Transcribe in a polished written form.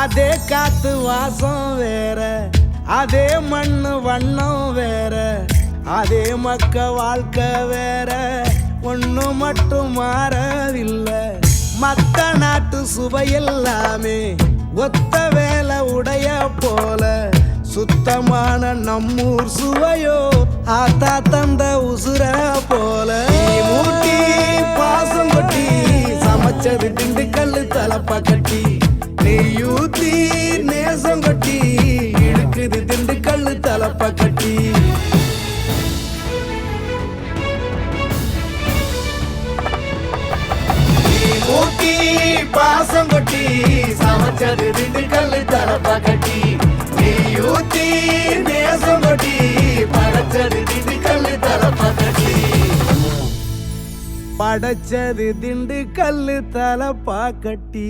அதே காத்து வாசம் வேற, அதே மண்ணு வண்ணம் வேற, அதே மக்க வாழ்க்கை வேற, ஒண்ணு மட்டும் மாறவில்லை. மத்த நாட்டு சுவையெல்லாமே ஒத்த வேலை உடைய போல, சுத்தமான நம்மூர் சுவையோ ஆத்தா தந்த உசுர போல. மூட்டி பாசம் கொட்டி சமைச்சது திண்டுக்கல் தலப்பா கட்டி, நெய்யூத்தி நேசம் கொட்டி இழுக்குது திண்டுக்கல் தலப்பா கட்டி. மூட்டி பாசம் கொட்டி சமைச்சது திண்டுக்கல் தலப்பா கட்டி, நெய்யூத்தி நேசம் கொட்டி படைச்சது திண்டுக்கல் தலப்பா கட்டி. படைச்சது திண்டுக்கல் தலப்பா கட்டி.